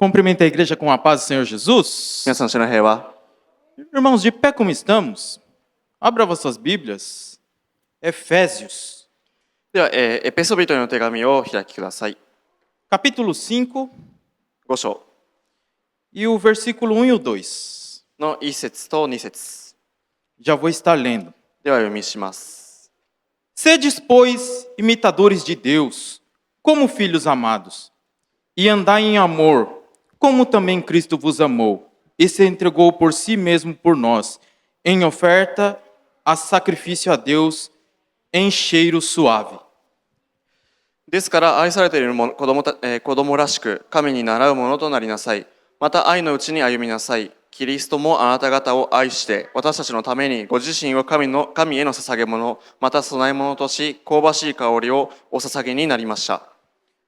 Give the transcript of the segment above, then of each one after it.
Cumprimenta a igreja com a paz do Senhor Jesus. 皆さん、主の平和。 Irmãos, de pé como estamos, abra vossas Bíblias. Efésios, では、エペソビトへの手紙をお開きください。 capítulo 5, 5章 e o versículo 1 e o 2. の1節と2節 Já vou estar lendo. では読みします。 Sedes, pois, imitadores de Deus, como filhos amados, e andai em amor, como também Cristo vos amou, e se entregou por si mesmo por nós, em oferta a sacrifício a Deus, em cheiro suave. ですから愛されている子供らしく神に倣うものとなりなさい。また愛のうちに歩みなさい。キリストもあなた方を愛して私たちのためにご自身を神への捧げ物、また供え物とし香ばしい香りをお捧げになりました。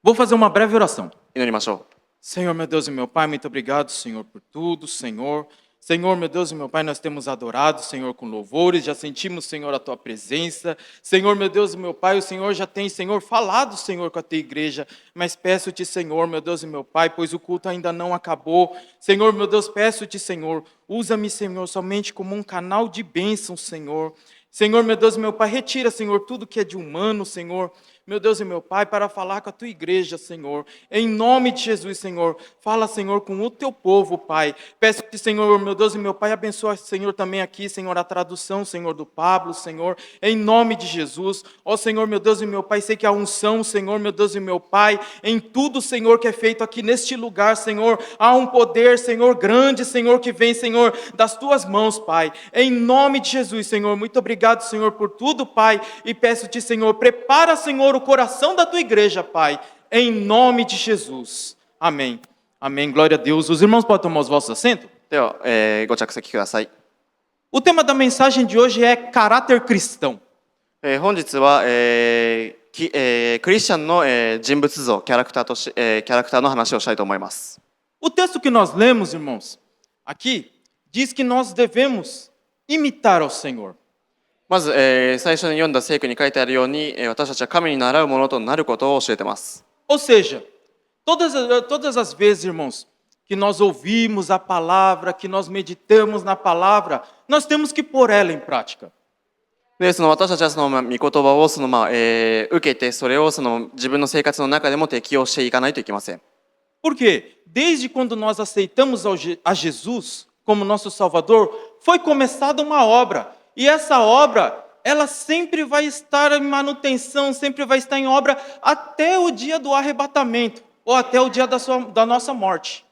Vou fazer uma breve oração. 祈りましょう。 Senhor, meu Deus e meu Pai, muito obrigado, Senhor, por tudo, Senhor. Senhor, meu Deus e meu Pai, nós temos adorado, Senhor, com louvores, já sentimos, Senhor, a Tua presença. Senhor, meu Deus e meu Pai, o Senhor já tem, Senhor, falado, Senhor, com a Tua igreja, mas peço-te, Senhor, meu Deus e meu Pai, pois o culto ainda não acabou. Senhor, meu Deus, peço-te, Senhor, usa-me, Senhor, somente como um canal de bênção, Senhor. Senhor, meu Deus e meu Pai, retira, Senhor, tudo que é de humano, Senhor. Meu Deus e meu Pai, para falar com a Tua igreja, Senhor. Em nome de Jesus, Senhor. Fala, Senhor, com o Teu povo, Pai. Peço-te, Senhor, meu Deus e meu Pai, abençoa, Senhor, também aqui, Senhor, a tradução, Senhor, do Pablo, Senhor. Em nome de Jesus. Ó, Senhor, meu Deus e meu Pai, sei que a unção, Senhor, meu Deus e meu Pai, em tudo, Senhor, que é feito aqui neste lugar, Senhor, há um poder, Senhor, grande, Senhor, que vem, Senhor, das Tuas mãos, Pai. Em nome de Jesus, Senhor. Muito obrigado, Senhor, por tudo, Pai. E peço-te, Senhor, prepara, Senhor, o coração da Tua igreja, Pai, em nome de Jesus. Amém. Amém. Glória a Deus. Os irmãos podem tomar os vossos assentos? では、ご着席ください。 O tema da mensagem de hoje é caráter cristão. 本日は、クリスチャンの、人物像、キャラクターの話をしたいと思います。 O texto que nós lemos, irmãos, aqui, diz que nós devemos imitar ao Senhor. まず、最初に読んだ聖句に書いてあるように、私たちは神に倣うものとなることを教えています。 Ou seja, todas as vezes, irmãos, que nós ouvimos a palavra, que nós meditamos na palavra, nós temos que pôr ela em prática. で、私たちはその御言葉を受けて、それを自分の生活の中でも適用していかないといけません。 Porque desde quando nós aceitamos a Jesus como nosso Salvador, foi começada uma obra. E essa obra, ela sempre vai estar em manutenção, sempre vai estar em obra até o dia do arrebatamento, ou até o dia da nossa morte.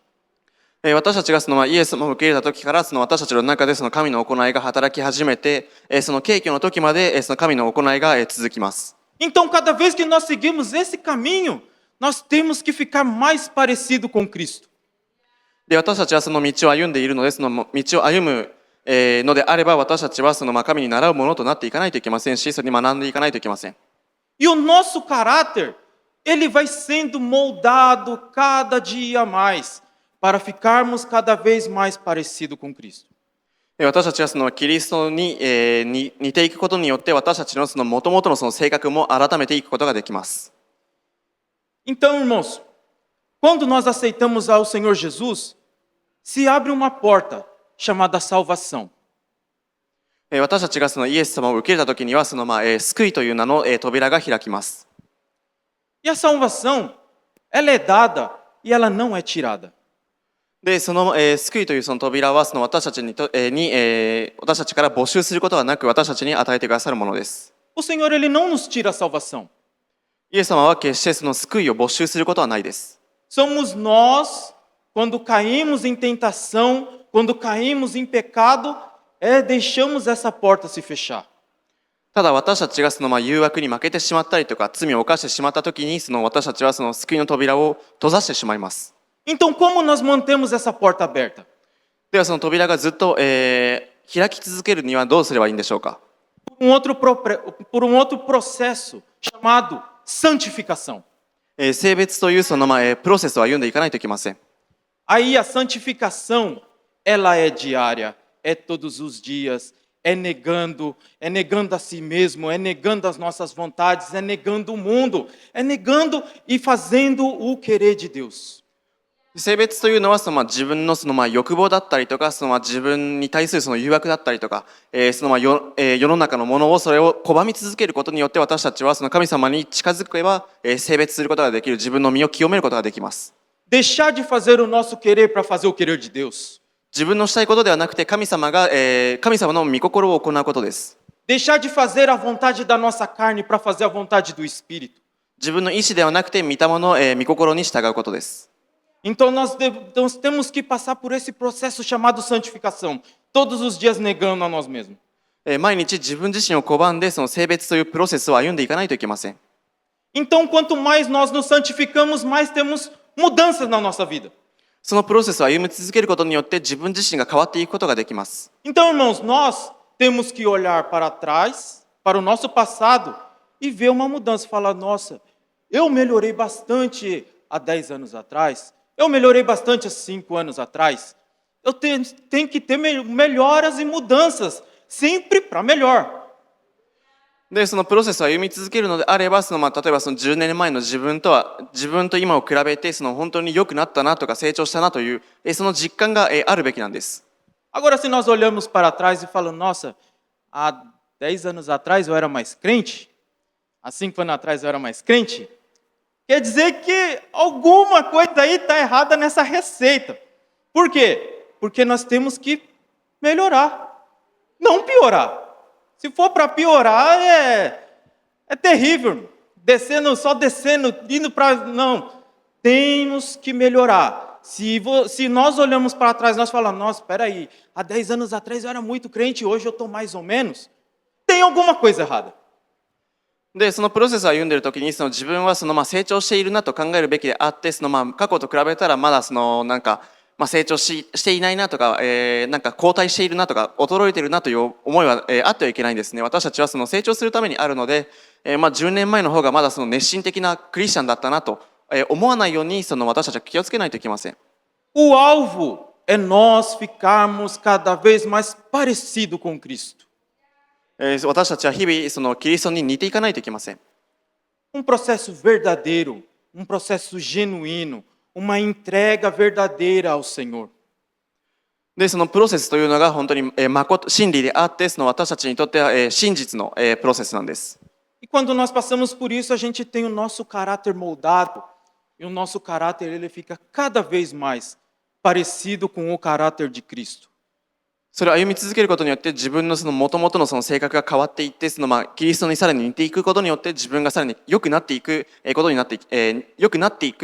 私たちがイエス様を受け入れた時から私たちの中で神の行いが働き始めて、その景挙の時まで神の行いが続きます。 Então, cada vez que nós seguimos esse caminho, nós temos que ficar mais parecido com Cristo. で、私たちはその道を歩んでいるので、その道を歩むのであれば、私たちは神に習うものとなっていかないといけませんし、それに学んでいかないといけません。 E o nosso caráter, ele vai sendo moldado cada dia mais, para ficarmos cada vez mais parecido com Cristo. 私たちはキリストに似ていくことによって、私たちの元々の性格も改めていくことができます。 Então, irmãos, quando nós aceitamos ao Senhor Jesus, se abre uma porta chamada salvação. 私たちがイエス様を受け入れたときには、救いという名の扉が開きます。 E a salvação, ela é dada e ela não é tirada. で、救いという扉は私たち私たちから募集することはなく、私たちに与えてくださるものです。 O Senhor, ele não nos tira a salvação. イエス様は決して救いを没収することはないです。 Somos nós, quando caímos em tentação, quando caímos em pecado, deixamos essa porta se fechar. ただ私たちが誘惑に負けてしまったりとか、罪を犯してしまったときに、私たちは救いの扉を閉ざしてしまいます。 Então, como nós mantemos essa porta aberta? では扉がずっと、開き続けるにはどうすればいいんでしょうか。 Por um outro processo chamado santificação. 性別というプロセスを歩んでいかないといけません。 Aí a santificação, ela é diária, é todos os dias, é negando a si mesmo, é negando as nossas vontades, é negando o mundo, é negando e fazendo o querer de Deus. 性別というのは自分の欲望だったりとか、自分に対する誘惑だったりとか、世の中のものをそれを拒み続けることによって私たちは神様に近づけば、性別することができる、自分の身を清めることができます。Deixar de fazer o nosso querer para fazer o querer de Deus. 自分のしたいことではなくて神様の御心を行うことです。Deixar de fazer a vontade da nossa carne para fazer a vontade do Espírito. 自分の意思ではなくて御霊の御心に従うことです。Então nós temos que passar por esse processo chamado santificação, todos os dias negando a nós mesmos. 毎日自分自身を拒んで性別というプロセスを歩んでいかないといけません。Então quanto mais nós nos santificamos, mais temos mudanças na nossa vida. そのプロセスを歩み続けることによって自分自身が変わっていくことができます。Então, irmãos, nós temos que olhar para trás, para o nosso passado e ver uma mudança. Falar, nossa, eu melhorei bastante há 10 anos atrás, eu melhorei bastante há 5 anos atrás. Eu tenho que ter melhoras e mudanças, sempre para melhor. で、そのプロセスを歩み続けるのであれば、例えば10年前の自分と今を比べて、本当に良くなったなとか成長したなという、その実感があるべきなんです。Agora, se nós olhamos para trás e falamos, nossa, há 10 anos atrás eu era mais crente, há 5 anos atrás eu era mais crente, quer dizer que alguma coisa aí está errada nessa receita. Por quê? Porque nós temos que melhorar, não piorar. Se for para piorar, é terrível. Só descendo, indo para... Não, temos que melhorar. Se nós olhamos para trás, nós falamos, nossa, espera aí, há 10 anos atrás eu era muito crente, hoje eu estou mais ou menos. Tem alguma coisa errada. で、そのプロセスを歩んでいるときに、自分は成長しているなと考えるべきであって、過去と比べたらまだ成長していないなとか、後退しているなとか、衰えているなという思いは、あってはいけないんですね。私たちは成長するためにあるので、10年前の方がまだ熱心的なクリスチャンだったなと思わないように私たちは気をつけないといけません。O alvo é nós ficarmos cada vez mais parecido com Cristo. 私たちは日々キリストに似ていかないといけません。processo verdadeiro, processo genuíno, uma entrega verdadeira ao Senhor. で、そのプロセスというのが本当に真理であって、私たちにとっては真実のプロセスなんです。E quando nós passamos por isso, a gente tem o nosso caráter moldado, e o nosso caráter ele fica cada vez mais parecido com o caráter de Cristo. それを歩み続けることによって自分の元々の性格が変わっていって、キリストにさらに似ていくことによって自分がさらに良くなっていく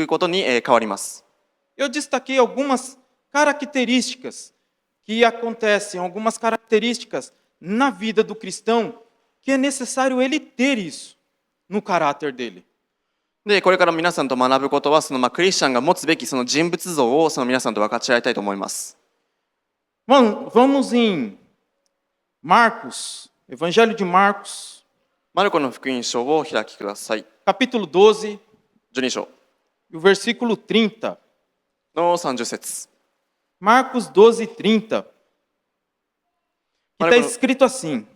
ことに変わります。Eu destaquei algumas características que acontecem, algumas características na vida do cristão que é necessário ele ter isso no caráter dele. で、これから皆さんと学ぶことはクリスチャンが持つべき人物像を皆さんと分かち合いたいと思います。Vamos em Marcos, Evangelho de Marcos. マルコの福音書を開きください。Capítulo 12, 12章 e o versículo 30. の30節。Marcos 12, 30. Que está escrito assim,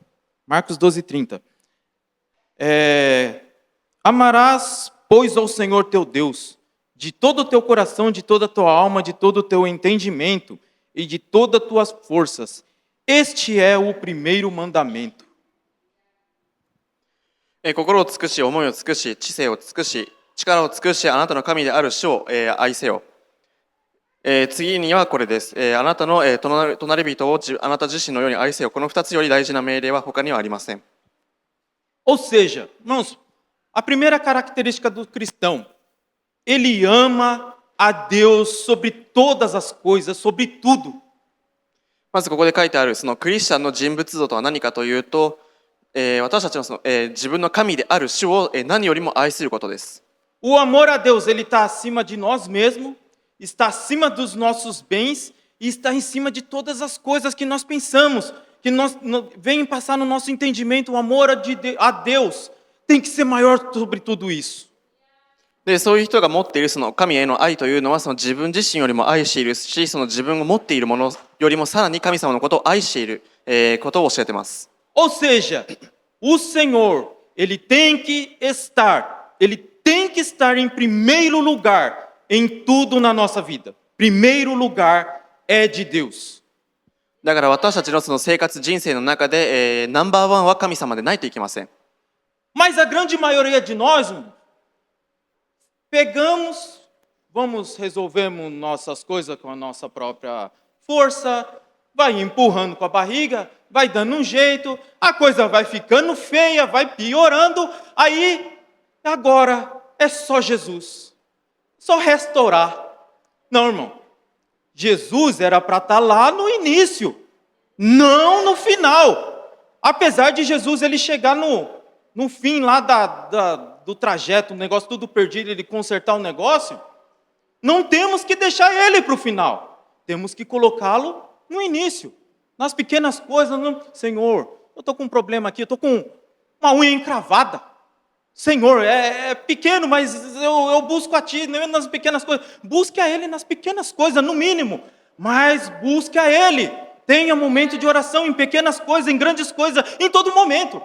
Marcos 12, 30. Amarás, pois, ao Senhor teu Deus, de todo o teu coração, de toda a tua alma, de todo o teu entendimento, e de todas as tuas forças. Este é o primeiro mandamento. 心を尽くし、思いを尽くし、知性を尽くし、力を尽くし、あなたの神である主を愛せよ。次にはこれです。あなたの隣人をあなた自身のように愛せよ。この2つより大事な命令は他にはありません。Ou seja, irmãos, a primeira característica do cristão, ele ama a Deus sobre todas as coisas, sobre tudo. まずここで書いてあるクリスチャンの人物像とは何かというと、私たちの自分の神である主を何よりも愛することです。O amor a Deus, ele está acima de nós mesmos, está acima dos nossos bens e está em cima de todas as coisas que nós pensamos, que vem passar no nosso entendimento. O amor a Deus tem que ser maior sobre tudo isso. で、そういう人が持っている神への愛というのは自分自身よりも愛しているし、自分が持っているものよりもさらに神様のことを愛していることを教えています。Ou seja, o Senhor, ele tem que estar em primeiro lugar em tudo na nossa vida. primeiro lugar é de Deus. だから私たちのその生活人生の中で、ナンバーワンは神様でないといけません。 Mas a grande maioria de nós, pegamos, vamos resolvemos nossas coisas com a nossa própria força, vai empurrando com a barriga, vai dando um jeito, a coisa vai ficando feia, vai piorando, aí agora é só Jesus, só restaurar. Não, irmão, Jesus era para estar lá no início, não no final. Apesar de Jesus ele chegar no fim lá do trajeto, o negócio tudo perdido, ele consertar o negócio, não temos que deixar ele para o final. Temos que colocá-lo no início, nas pequenas coisas. Senhor, eu estou com um problema aqui, eu estou com uma unha encravada. Senhor, é pequeno, mas eu busco a Ti nas pequenas coisas. Busque a Ele nas pequenas coisas, no mínimo. Mas busque a Ele. Tenha momento de oração em pequenas coisas, em grandes coisas, em todo momento.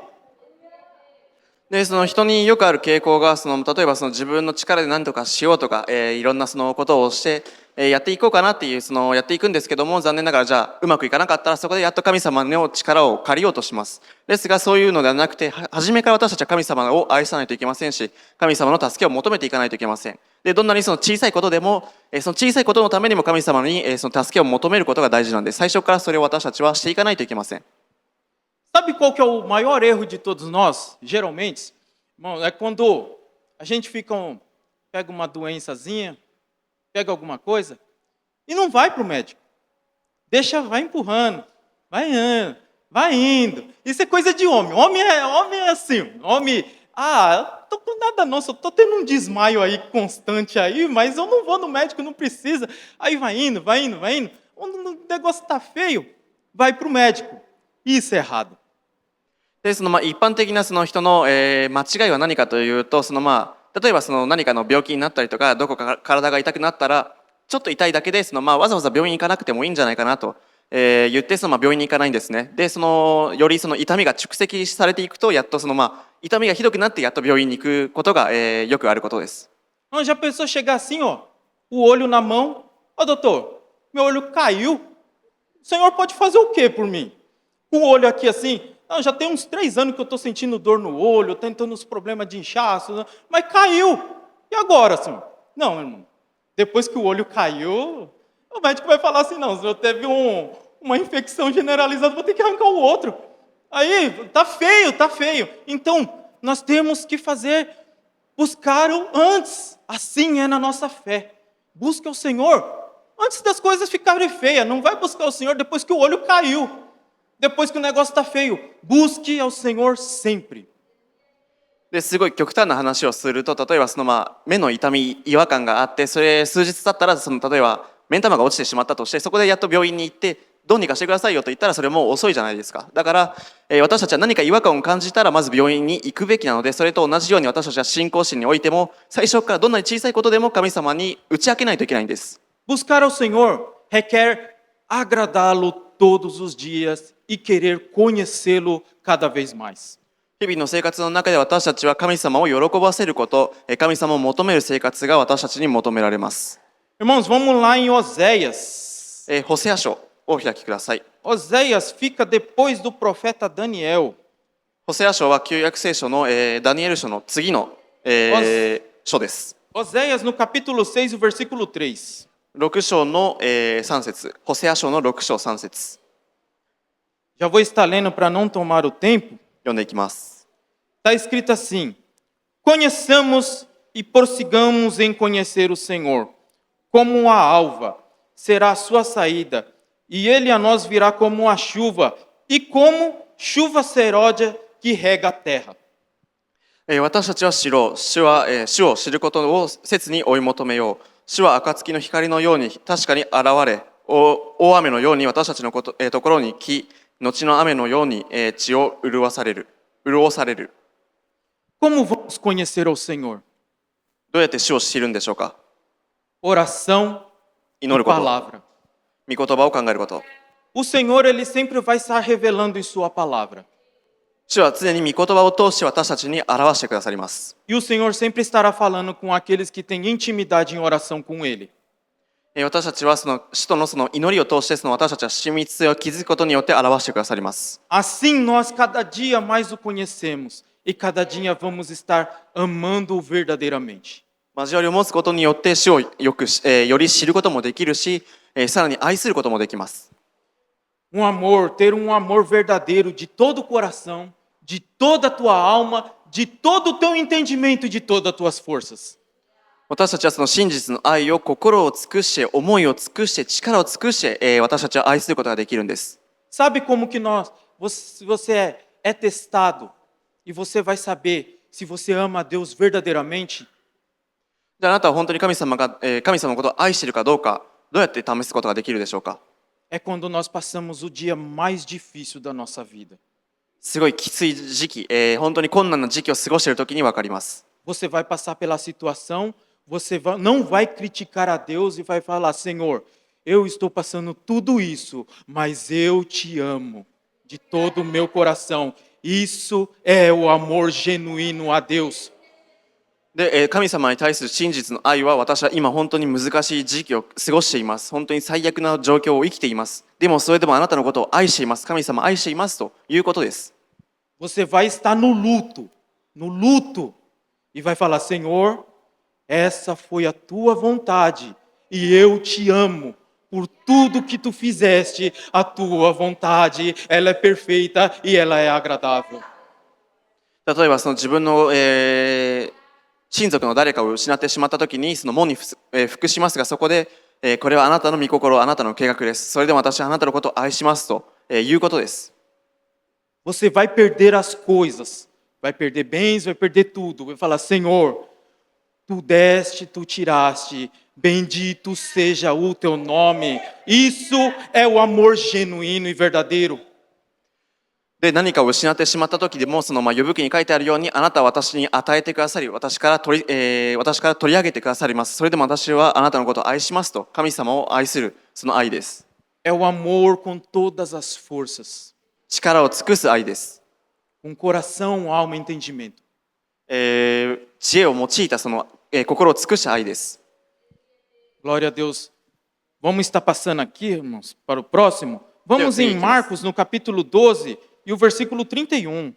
でその人によくある傾向が例えば自分の力で何とかしようとか、いろんなことをして、やっていこうかなっていうやっていくんですけども、残念ながらじゃあうまくいかなかったらそこでやっと神様の力を借りようとします。ですがそういうのではなくて、初めから私たちは神様を愛さないといけませんし、神様の助けを求めていかないといけません。でどんなに小さいことでも、その小さいことのためにも神様にその助けを求めることが大事なんで、最初からそれを私たちはしていかないといけません。Sabe qual que é o maior erro de todos nós, geralmente? Bom, é quando a gente pega uma doençazinha, pega alguma coisa e não vai para o médico. Vai empurrando, vai indo. Isso é coisa de homem. Homem é assim. Homem, tô com nada não, só tô tendo um desmaio aí constante aí, mas eu não vou no médico, não precisa. Aí vai indo. Quando o negócio está feio, vai para o médico. Isso é errado. で一般的な人の、間違いは何かというと、例えば何かの病気になったりとか、どこか体が痛くなったらちょっと痛いだけでわざわざ病院に行かなくてもいいんじゃないかなと、言って病院に行かないんですね。でより痛みが蓄積されていくと、やっと痛みがひどくなってやっと病院に行くことが、よくあることです。Já pensou chegar assim, ó, o olho na mão? Ó, doutor, meu olho caiu. O senhor pode fazer o quê por mim? Com o olho aqui assim? Não, já tem uns 3 anos que eu estou sentindo dor no olho, tentando uns problemas de inchaço, mas caiu. E agora, senhor? Não, irmão. Depois que o olho caiu, o médico vai falar assim, não, o senhor teve uma infecção generalizada, vou ter que arrancar o outro. Aí, tá feio. Então, nós temos que buscar o antes. Assim é na nossa fé. Busque o Senhor antes das coisas ficarem feias. Não vai buscar o Senhor depois que o olho caiu. Depois que o negócio está feio. Busque ao Senhor sempre. ですごい極端な話をすると、例えば目の痛み、違和感があって、それ数日経ったら例えば目ん玉が落ちてしまったとして、そこでやっと病院に行ってどうにかしてくださいよと言ったら、それもう遅いじゃないですか。だから、私たちは何か違和感を感じたらまず病院に行くべきなので、それと同じように私たちは信仰心においても、最初からどんなに小さいことでも神様に打ち明けないといけないんです。Buscar ao Senhor requer agradá-lo todos os dias e querer conhecê-lo cada vez mais. 日々の生活の中で私たちは神様を喜ばせること、神様を求める生活が私たちに求められます。Irmãos, vamos lá em Oséias. ホセア書をお開きください。Oséias fica depois do profeta Daniel. ホセア書は旧約聖書の、ダニエル書の次の、書です。Oséias no capítulo 6, o versículo 3. 6章の、3節。ホセア書の6章3節。Já vou estar lendo para não tomar o tempo. 読んでいきます。Está escrito assim: Conheçamos e prossigamos em conhecer o Senhor. Como a alva será a sua saída, e ele a nós virá como a chuva, e como chuva serôdia que rega a terra. 私たちは知ろう。主を知ることを切に追い求めよう。主は暁の光のように確かに現れ、大雨のように私たちのところに来、後の雨のように地を潤される。Como vamos conhecer ao Senhor? どうやって主を知るんでしょうか。 Oração e 祈ること。 palavra. 御言葉を考えること。 O Senhor, ele sempre vai estar revelando em sua palavra. 主は常に御言葉を通して私たちに表してくださります。 E o Senhor sempre estará falando com aqueles que têm intimidade em oração com Ele. 私たちはその使徒のその祈りを通してその私たちは親密性を築くことによって表してくださります。Assim nós cada dia mais o conhecemos e cada dia vamos estar amando-o verdadeiramente. 交わりを持つことによって主をよくより知ることもできるし、さらに愛することもできます。Ter um amor verdadeiro de todo o coração, de toda a tua alma, de todo o teu entendimento e de todas as tuas forças. 私たちはその真実の愛を心を尽くして、思いを尽くして、力を尽くして、私たちは愛することができるんです。Sabe como que você é testado e você vai saber se você ama a Deus verdadeiramente? じゃああなたは本当に神様のことを愛しているかどうか、どうやって試すことができるでしょうか。É quando nós passamos o dia mais difícil da nossa vida. すごいきつい時期、本当に困難な時期を過ごしている時に分かります。Você vai passar pela situação, não vai criticar a Deus e vai falar: Senhor, eu estou passando tudo isso, mas eu te amo de todo o meu coração. Isso é o amor genuíno a Deus. で、神様に対する真実の愛は、私は今本当に難しい時期を過ごしています。本当に最悪な状況を生きています。でもそれでもあなたのことを愛しています。神様愛していますということです。Você vai estar no luto, e vai falar: Senhor, essa foi a tua vontade, e eu te amo por tudo que tu fizeste. A tua vontade, ela é perfeita e ela é agradável. 例えばその自分の、親族の誰かを失ってしまった時にその門に服しますが、そこで、これはあなたの御心、あなたの計画です。それでも私はあなたのことを愛しますと、いうことです。Você vai perder as coisas, vai perder bens, vai perder tudo. Vai falar: Senhor, tu deste, tu tiraste, bendito seja o teu nome. Isso é o amor genuíno e verdadeiro. で、何かを失ってしまった時でも、その呼ぶ記に書いてあるように、あなたは私に与えてくださり、私から取り上げてくださります。それでも私はあなたのことを愛しますと、神様を愛するその愛です。É o amor com todas as forças, 力を尽くす愛です。com coração, alma e entendimento. 知恵を用いたその、心を尽くした愛です。 Glória a Deus. Vamos estar passando aqui, irmãos, para o próximo. Vamos em Marcos, no capítulo 12, e o versículo 31.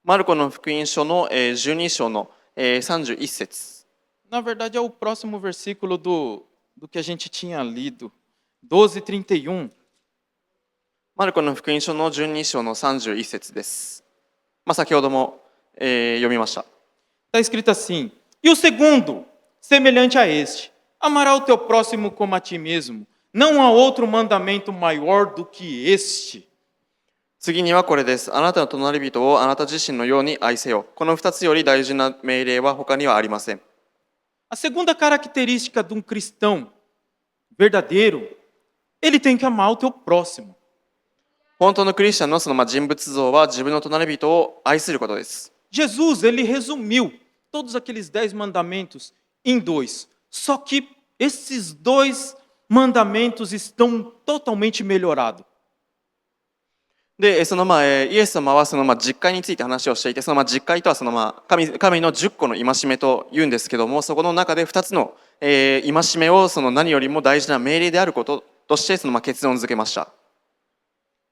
マルコの福音書の12章の31節。 Na verdade, é o próximo versículo do que a gente tinha lido. 12:31. マルコの福音書の12章の31節です。先ほども、読みました。 Está escrito assim: E o segundo, semelhante a este, amará o teu próximo como a ti mesmo. Não há outro mandamento maior do que este. 次にはこれです。あなたの隣人をあなた自身のように愛せよ。この2つより大事な命令は他にはありません。 A segunda característica de um cristão verdadeiro, ele tem que amar o teu próximo. 本当のクリスチャンのその人物像は自分の隣人を愛することです。 Jesus, ele resumiu todos aqueles 10 mandamentos em 2. Só que esses 2 mandamentos estão totalmente melhorados. で、そのイエス様はその実戒について話をしていて、その実戒とはその神の10個の戒めと言うんですけども、そこの中で2つの戒めをその何よりも大事な命令であることとしてその結論付けました。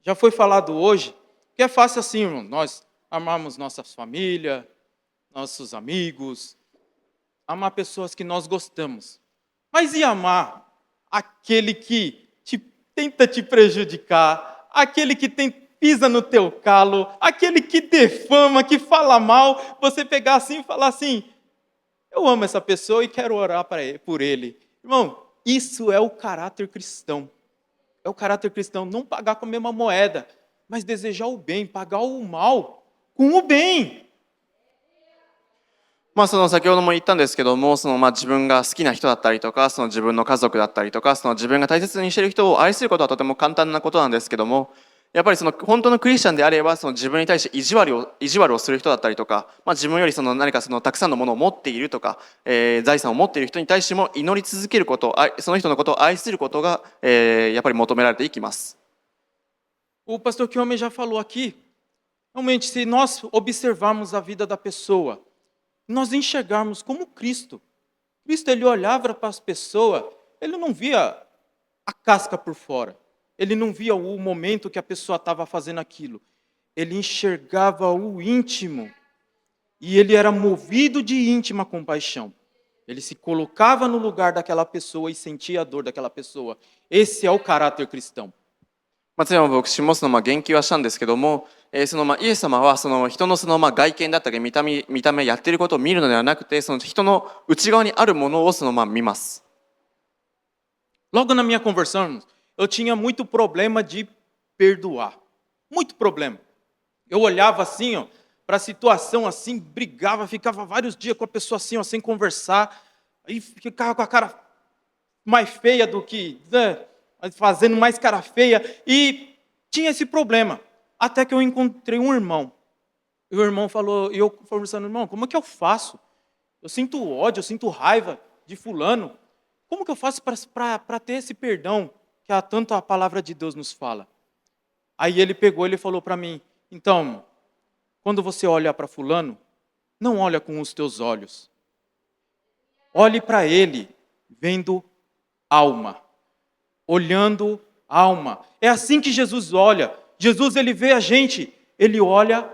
Já foi falado hoje que é fácil assim, irmão. Nós amarmos nossa família, nossos amigos, amar pessoas que nós gostamos. Mas e amar aquele que tenta te prejudicar, aquele que pisa no teu calo, aquele que defama, que fala mal, você pegar assim e falar assim: eu amo essa pessoa e quero orar por ele. Irmão, isso é o caráter cristão. É o caráter cristão, não pagar com a mesma moeda, mas desejar o bem, pagar o mal com o bem. その先ほども言ったんですけども、その自分が好きな人だったりとか、その自分の家族だったりとか、その自分が大切にしている人を愛することはとても簡単なことなんですけども、やっぱりその本当のクリスチャンであれば、その自分に対して意地悪をする人だったりとか、自分よりその何かそのたくさんのものを持っているとか、財産を持っている人に対しても祈り続けること、その人のことを愛することが、やっぱり求められていきます。 O pastor Kiyomi já falou aqui. Realmente, se nós observarmos a vida da pessoa, nós enxergarmos como Cristo. Cristo, ele olhava para as pessoas ele não via a casca por fora. Ele não via o momento que a pessoa estava fazendo aquilo. Ele enxergava o íntimo. E ele era movido de íntima compaixão. Ele se colocava no lugar daquela pessoa e sentia a dor daquela pessoa. Esse é o caráter cristão. 松山牧師も言及はしたんですけども、そのイエス様は人の外見だったり見た目やっていることを見るのではなくて、その人の内側にあるものを見ます。Logo na minha conversão, eu tinha muito problema de perdoar. Muito problema. Eu olhava assim, ó, para a situação assim, brigava, ficava vários dias com a pessoa assim, ó, sem conversar, aí ficava com a cara mais feia do que, né, fazendo mais cara feia, e tinha esse problema. Até que eu encontrei um irmão. E o irmão falou, e eu conversando, irmão, como é que eu faço? Eu sinto ódio, eu sinto raiva de fulano. Como que eu faço para ter esse perdão que tanto a palavra de Deus nos fala? Aí ele pegou e falou para mim, então, quando você olha para fulano, não olha com os teus olhos. Olhe para ele, vendo alma. Olhando alma. É assim que Jesus olha. Jesus, ele vê a gente, ele olha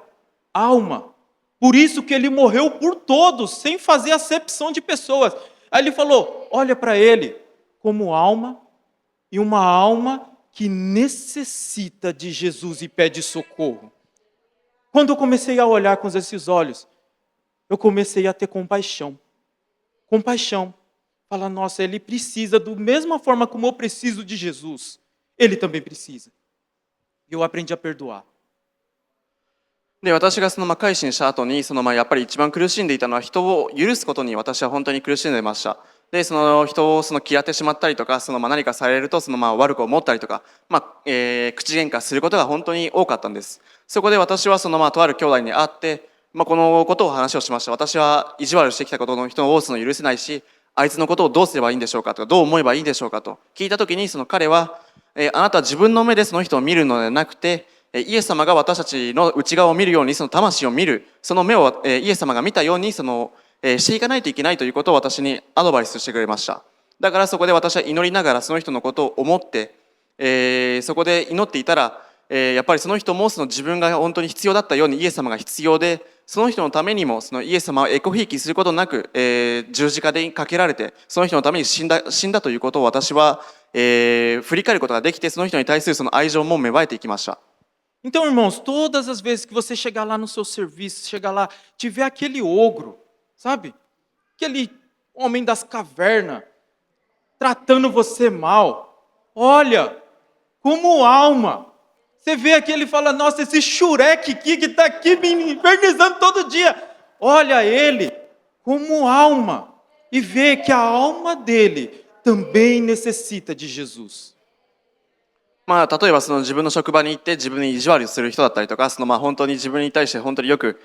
alma. Por isso que ele morreu por todos, sem fazer acepção de pessoas. Aí ele falou, olha para ele como alma, e uma alma que necessita de Jesus e pede socorro. Quando eu comecei a olhar com esses olhos, eu comecei a ter compaixão. Compaixão. Falar, nossa, ele precisa, da mesma forma como eu preciso de Jesus, ele também precisa. E eu aprendi a perdoar. で、私が改心した後にやっぱり一番苦しんでいたのは人を許すことに私は本当に苦しんでいました。で、人を嫌ってしまったりとか、何かされると悪く思ったりとか、口喧嘩することが本当に多かったんです。そこで私はとある兄弟に会って、このことを話をしました。私は意地悪してきたことの人を許せないし、あいつのことをどうすればいいんでしょうかとか、どう思えばいいんでしょうかと聞いたときに、彼は、あなたは自分の目でその人を見るのではなくて、イエス様が私たちの内側を見るように、魂を見る、その目をイエス様が見たようにしていかないといけないということを私にアドバイスしてくれました。だからそこで私は祈りながらその人のことを思って、そこで祈っていたら、やっぱりその人も自分が本当に必要だったようにイエス様が必要で、その人のためにもイエス様をエコひいきすることなく、十字架でかけられてその人のために死んだということを私は、振り返ることができて、その人に対する愛情も芽生えていきました。Então, irmãos, todas as vezes que você chegar lá no seu serviço, chegar lá, tiver aquele ogro, sabe? Aquele homem das cavernas, tratando você mal, olha, como alma. Você vê aquele e fala, nossa, esse xureque aqui que está aqui me infernizando todo dia. Olha ele como alma e vê que a alma dele também necessita de Jesus. 例えば自分の職場に行って自分に意地悪する人だったりとか、本当に自分に対して本当によく、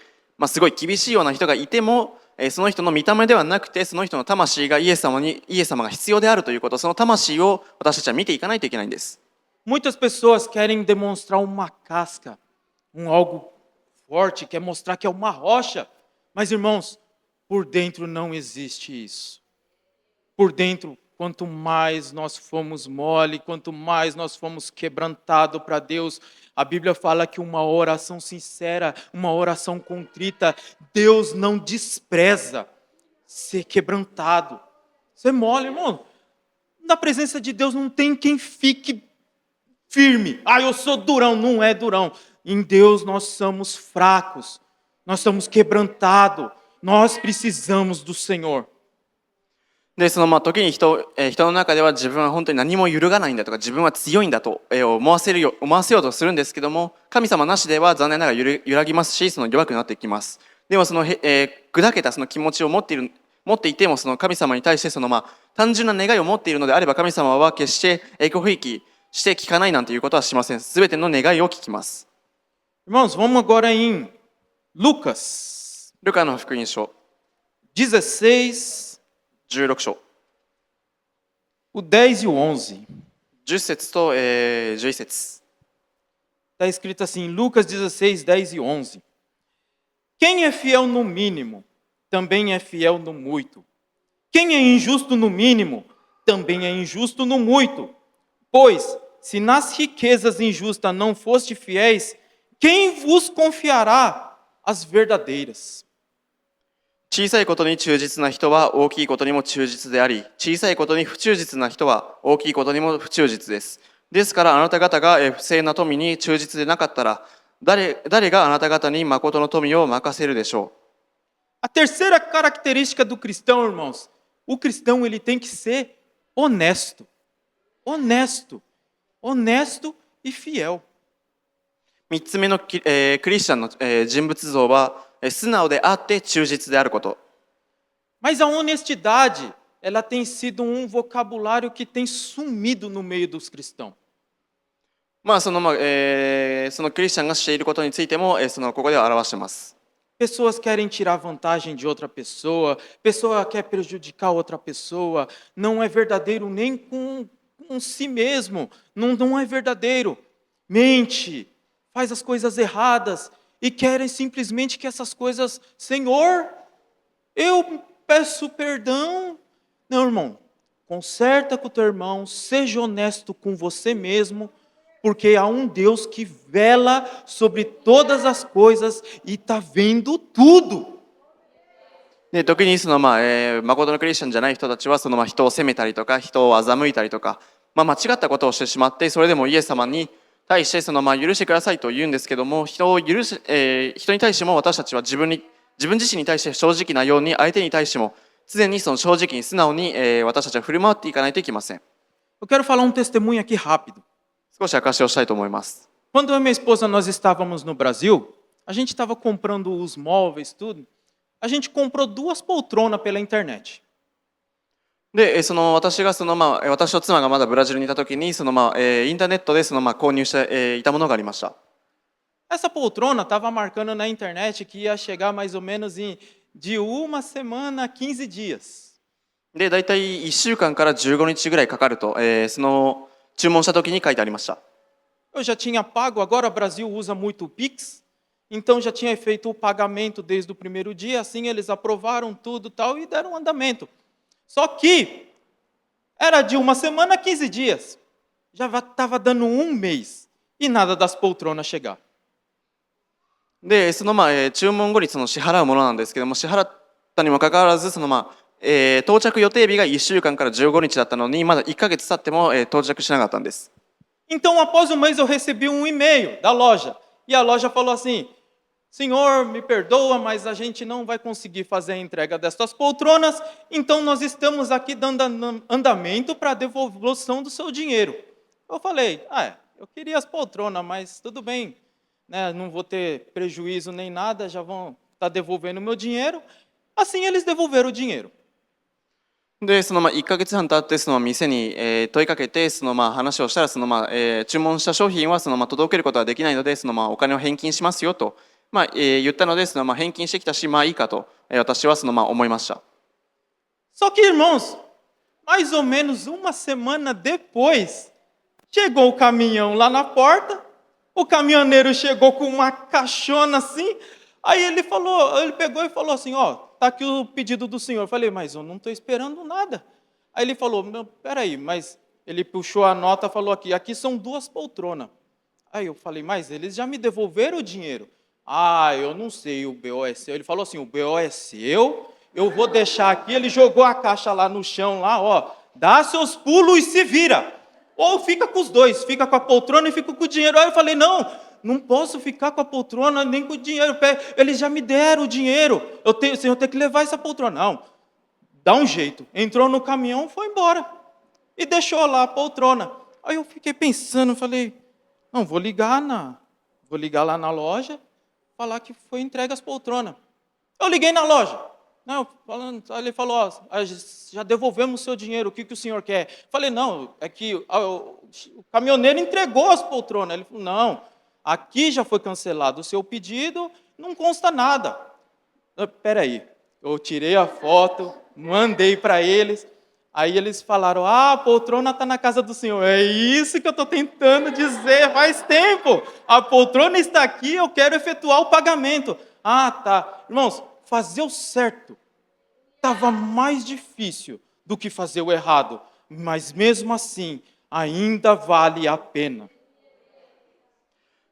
すごい厳しいような人がいても、その人の見た目ではなくて、その人の魂がイエス様が必要であるということ、その魂を私たちは見ていかないといけないんです。Muitas pessoas querem demonstrar uma casca, algo forte, quer mostrar que é uma rocha. Mas, irmãos, por dentro não existe isso. Por dentro, quanto mais nós fomos mole, quanto mais nós fomos quebrantados para Deus, a Bíblia fala que uma oração sincera, uma oração contrita, Deus não despreza ser quebrantado. Ser mole, irmão. Na presença de Deus não tem quem fique firme. Eu sou durão. Não é durão. Em Deus nós somos fracos. Nós somos quebrantados. Nós precisamos do Senhor. で、時に人の中では自分は本当に何も揺るがないんだとか、自分は強いんだと思わせようとするんですけども、神様なしでは残念ながら揺らぎますし、弱くなっていきます。でも砕けた気持ちを持っていても、神様に対して単純な願いを持っているのであれば、神様は決してエコひいきして聞かないなんていうことはしません。すべての願いを聞きます。Irmãos, vamos agora em Lucas. ルカの福音書 16. 16章 O 10 e o 11. 10節と11節 Está escrito assim, Lucas 16, 10 e 11. Quem é fiel no mínimo, também é fiel no muito. Quem é injusto no mínimo, também é injusto no muito. Pois, se nas riquezas injustas não foste fiéis, quem vos confiará as verdadeiras? 小さいことに忠実な人は大きいことにも忠実であり、小さいことに不忠実な人は大きいことにも不忠実です。ですからあなた方が不正な富に忠実でなかったら、誰があなた方に誠の富を任せるでしょう。 A terceira característica do cristão, irmãos, o cristão ele tem que ser honesto. Honesto. Honesto e fiel. 3つ目のクリスチャンの人物像は素直であって忠実であること。 Mas a honestidade, ela tem sido um vocabulário que tem sumido no meio dos cristãos. そのクリスチャンがしていることについてもここでは表しています。 Pessoas querem tirar vantagem de outra pessoa, pessoa quer prejudicar outra pessoa, não é verdadeiro nem com si mesmo, não é verdadeiro. Mente, faz as coisas erradas e querem simplesmente que essas coisas, Senhor, eu peço perdão. Não, irmão, conserta com o teu irmão, seja honesto com você mesmo, porque há um Deus que vela sobre todas as coisas e está vendo tudo. で時に誠のクリスチャンじゃない人たちは人を責めたりとか人を欺いたりとか、間違ったことをしてしまってそれでもイエス様に対して許してくださいと言うんですけども人に対しても私たちは自分自身に対して正直なように相手に対しても常に正直に素直に私たちは振る舞っていかないといけません。 Eu quero falar um testemunho aqui rápido. 少し証しをしたいと思います。 Quando eu e minha esposa nós estávamos no Brasil, a gente estava comprando os móveis, tudo. A gente comprou 2 poltronas pela internet. で私と妻がまだブラジルにいた時にインターネットで購入していたものがありました。 Essa poltrona estava marcando na internet que ia chegar mais ou menos de 1 semana a 15 dias. で大体1週間から15日ぐらいかかると、注文した時に書いてありました。 Eu já tinha pago, agora o Brasil usa muito o Pix, então já tinha feito o pagamento desde o primeiro dia, assim eles aprovaram tudo tal e deram andamento. Só que era de 1 semana a 15 dias, já estava dando 1 mês e nada das poltronas chegar. で注文後に支払うものなんですけども支払ったにもかかわらず到着予定日が1週間から15日だったのにまだ1ヶ月経っても到着しなかったんです。 Então, após 1 mês, eu recebi um e-mail da loja. E a loja falou assim, Senhor, me perdoa, mas a gente não vai conseguir fazer a entrega destas poltronas, então nós estamos aqui dando andamento para a devolução do seu dinheiro. Eu falei, eu queria as poltronas, mas tudo bem, né? Não vou ter prejuízo nem nada, já vão estar devolvendo o meu dinheiro. Assim, eles devolveram o dinheiro. で1ヶ月半経って店に問いかけて話をしたら注文した商品は届けることはできないのでお金を返金しますよと言ったので返金してきたしいいかと私は思いました。 Só que, irmãos, mais ou menos 1 semana depois, chegou o caminhão lá na porta, o caminhoneiro chegou com uma caixona assim, aí ele pegou e falou assim, está aqui o pedido do senhor. Eu falei, mas eu não estou esperando nada. Aí ele falou, peraí, mas ele puxou a nota e falou aqui são 2 poltronas. Aí eu falei, mas eles já me devolveram o dinheiro. Eu não sei, o BO é seu. Ele falou assim, o BO é seu, eu vou deixar aqui. Ele jogou a caixa lá no chão, dá seus pulos e se vira. Ou fica com os 2, fica com a poltrona e fica com o dinheiro. Aí eu falei, não posso ficar com a poltrona nem com o dinheiro. Eles já me deram o dinheiro. O senhor tem que levar essa poltrona. Não, dá um jeito. Entrou no caminhão, foi embora. E deixou lá a poltrona. Aí eu fiquei pensando, falei, não, vou ligar lá na loja, falar que foi entregue as poltronas. Eu liguei na loja. Aí ele falou, já devolvemos o seu dinheiro, o que o senhor quer? Falei, não, é que o caminhoneiro entregou as poltronas. Ele falou, não, aqui já foi cancelado o seu pedido, não consta nada. Espera aí, eu tirei a foto, mandei para eles, aí eles falaram, a poltrona está na casa do senhor. É isso que eu estou tentando dizer faz tempo. A poltrona está aqui, eu quero efetuar o pagamento. Tá. Irmãos, fazer o certo estava mais difícil do que fazer o errado. mas mesmo assim, ainda vale a pena.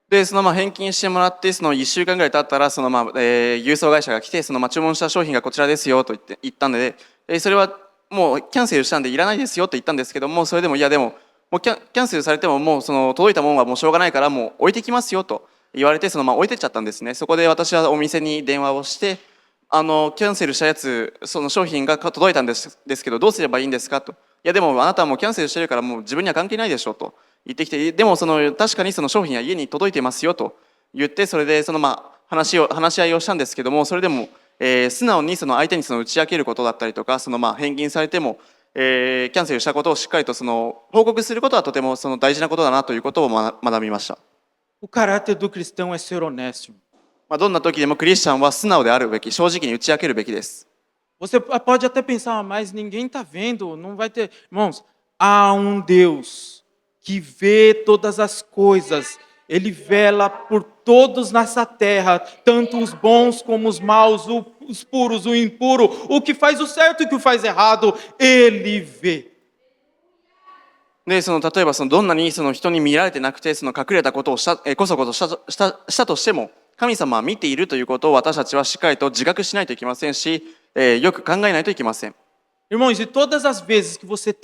で、返金してもらって、1週間ぐらい経ったら、郵送会社が来て、注文した商品がこちらですよと言ったんで、それはもうキャンセルしたんでいらないですよと言ったんですけども、それでも、いやでも、もうキャンセルされても、もう届いたものはもうしょうがないから、もう置いてきますよと言われて、置いてっちゃったんですね。そこで私はお店に電話をして、キャンセルしたやつ、その商品が届いたんですけど、どうすればいいんですかと。いやでもあなたはもうキャンセルしてるからもう自分には関係ないでしょと言ってきて、でも確かにその商品は家に届いてますよと言って、それで話し合いをしたんですけども、それでも、素直に相手に打ち明けることだったりとか、返金されても、キャンセルしたことをしっかりと報告することはとても大事なことだなということを学びました。O caráter do cristão é ser honesto. どんな時でもクリスチャンは素直であるべき、正直に打ち明けるべきです。Você pode até pensar, mas ninguém está vendo, não vai ter. Irmãos, há um Deus que vê todas as coisas, Ele vela por todos nessa terra, tanto os bons como os maus, os puros, o impuro, o que faz o certo e o que faz errado, Ele vê. で、例えばどんなに人に見られてなくて隠れたことをこそこそしたとしても、神様は見ているということを私たちはしっかりと自覚しないといけませんし、よく考えないといけません。Irmãos, e todas as vezes que você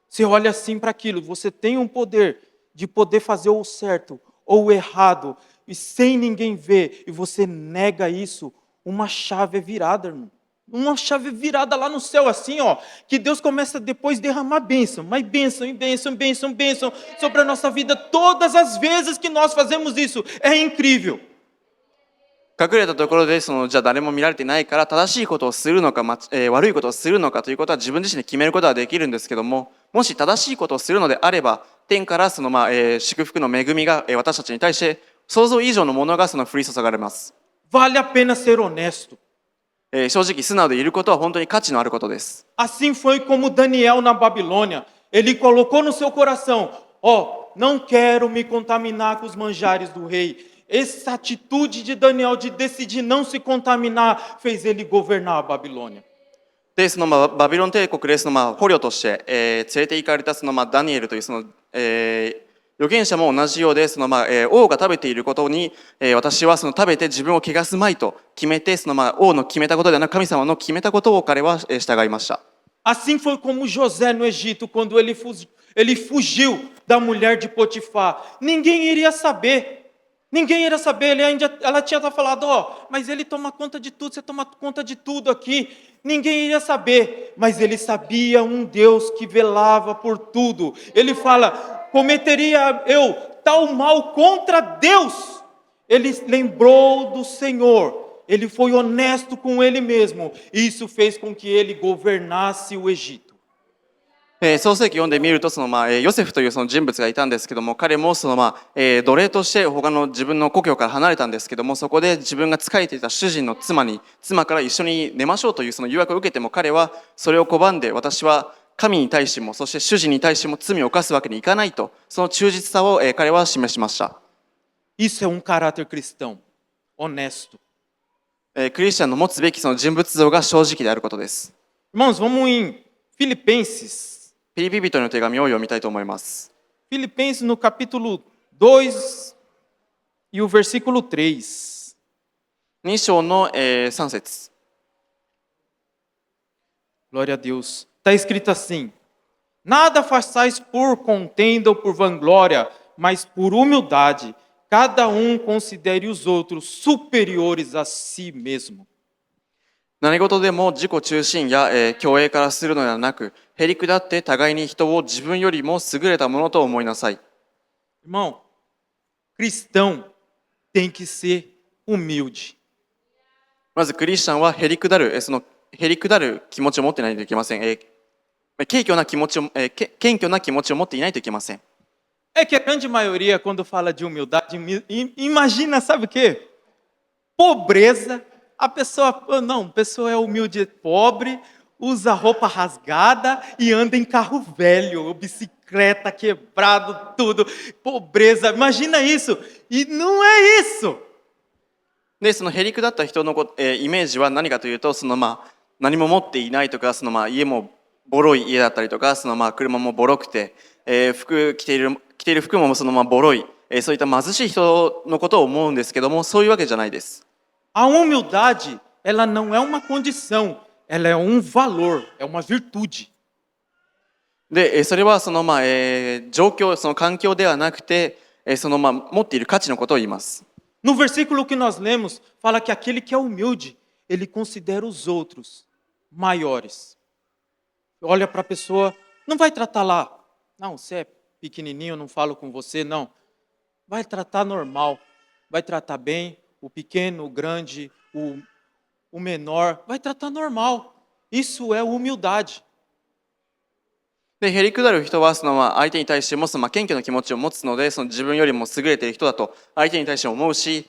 você olha assim para aquilo, você tem um poder de poder fazer o certo ou o errado, e sem ninguém ver, e você nega isso, uma chave é virada, irmão. Uma chave virada lá no céu, assim, ó, que Deus começa depois a derramar bênção, mas bênção, e bênção, bênção, bênção sobre a nossa vida, todas as vezes que nós fazemos isso, é incrível. 隠れたところでじゃあ誰も見られてないから正しいことをするのか、悪いことをするのかということは自分自身で決めることはできるんですけども、もし正しいことをするのであれば、天から祝福の恵みが私たちに対して想像以上のものが降り注がれます。Vale a pena ser honesto. 正直素直でいることは本当に価値のあることです。Assim foi como Daniel na Babilônia. Ele colocou no seu coração: ó, não quero me contaminar com os manjares do rei. Essa atitude de Daniel de decidir não se contaminar fez ele governar a Babilônia. で、バビロン帝国で捕虜として、連れて行かれたダニエルという預言者も同じようで、王が食べていることに、私は食べて自分を汚すまいと決めて、王の決めたことではなく神様の決めたことを彼は従いました。Assim foi como José no Egito, quando ele fugiu da mulher de Potifar. Ninguém iria saber. Ninguém iria saber, ela tinha falado, ó, mas ele toma conta de tudo, você toma conta de tudo aqui. Ninguém iria saber, mas ele sabia um Deus que velava por tudo. Ele fala, cometeria eu tal mal contra Deus? Ele lembrou do Senhor, ele foi honesto com ele mesmo, e isso fez com que ele governasse o Egito. 創世記読んでみるとヨセフという人物がいたんですけども、彼も奴隷として他の自分の故郷から離れたんですけども、そこで自分が仕えていた主人の妻から一緒に寝ましょうという誘惑を受けても、彼はそれを拒んで、私は神に対してもそして主人に対しても罪を犯すわけにいかないと、その忠実さを彼は示しました。Isso é caráter cristão, honesto. クリスチャンの持つべき人物像が正直であることです。Irmãos, vamos em Filipenses. フィリピ人の手紙を読みたいと思います。Filipenses no capítulo 2 e o versículo 3. 2章の3節。Glória a Deus. Está escrito assim: Nada façais por contenda ou por vanglória, mas por humildade, cada considere os outros superiores a si mesmo. 何事でも自己中心や、共栄からするのではなく、へりくだって互いに人を自分よりも優れたものと思いなさい。Irmão, cristão tem que ser humilde. まずクリスチャンはへりくだる気持ちを持っていないといけません。謙虚な気持ちを持っていないといけません。É que a grande maioria, quando fala de humildade, imagina, sabe o quê? Pobreza. A pessoa é humilde, pobre, usa roupa rasgada e anda em carro velho, bicicleta quebrado, tudo, pobreza. Imagina isso. E não é isso. で、へりくだった人のイメージは何かというと、何も持っていないとか、家もボロい家だったりとか、そのまあ車もボロくて、服着ている服もそのままボロい、そういった貧しい人のことを思うんですけども、そういうわけじゃないです。A humildade, ela não é uma condição, ela é um valor, é uma virtude. で、それはそのまあ、状況、その環境ではなくて、そのまあ持っている価値のことを言います。No versículo que nós lemos, fala que aquele que é humilde, ele considera os outros maiores. Olha para a pessoa, não vai tratar lá. Não, você é pequenininho, não falo com você, não. Vai tratar normal, vai tratar bem, o pequeno, o grande, o menor, vai tratar normal. Isso é humildade. で、へりくだる人はそのまあ相手に対してもそのまあ謙虚な気持ちを持つので、その自分よりも優れている人だと相手に対して思うし、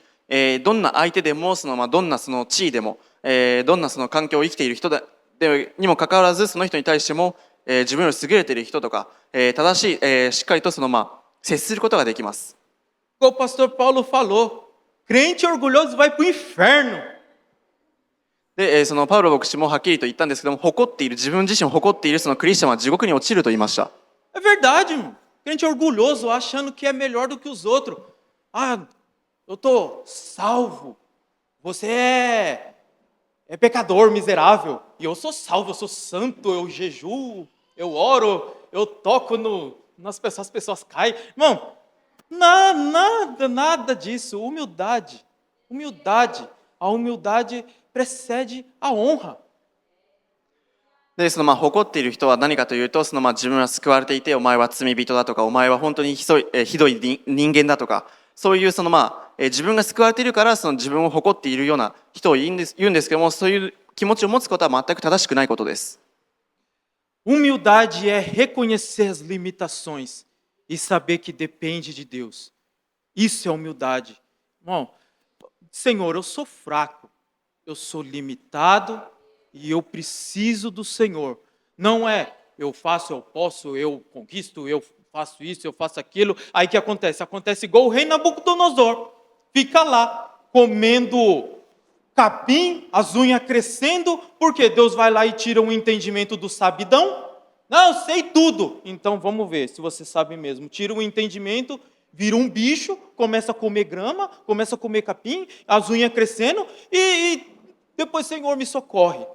どんな相手でもそのまあどんなその地位でも、どんなその環境を生きている人にもかかわらず、その人に対しても、自分より優れている人とか、正しい、しっかりとそのまあ接することができます。Como o pastor Paulo falou, crente orgulhoso vai para o inferno. で、そのパウロ牧師もはっきりと言ったんですけども、自分自身を誇っているそのクリスチャンは地獄に落ちると言いました。É verdade, irmão. Crente orgulhoso, achando que é melhor do que os outros. Ah, eu tô salvo. Você é pecador, miserável. E eu sou salvo, eu sou santo, eu jejuo, eu oro, eu toco nas pessoas, as pessoas caem. Irmão, nada disso. Humildade. A humildade precede a honra. で、そのまあ誇っている人は何かというと、そのまあ自分は救われていて、お前は罪人だとか、お前は本当にひどい人間だとか、そういうそのまあ自分が救われているからその自分を誇っているような人を言うんですけども、そういう気持ちを持つことは全く正しくないことです。Humildade é reconhecer as limitações e saber que depende de Deus. Isso é humildade. Irmão, Senhor, eu sou fraco, eu sou limitado e eu preciso do Senhor. Não é eu faço, eu posso, eu conquisto, eu faço isso, eu faço aquilo. Aí o que acontece? Acontece igual o rei Nabucodonosor. Fica lá comendo capim, as unhas crescendo, porque Deus vai lá e tira o entendimento do sabidão. Não, eu sei tudo. Então vamos ver se você sabe mesmo. Tira o entendimento, vira um bicho, começa a comer grama, começa a comer capim, as unhas crescendo e depois, Senhor, me socorre.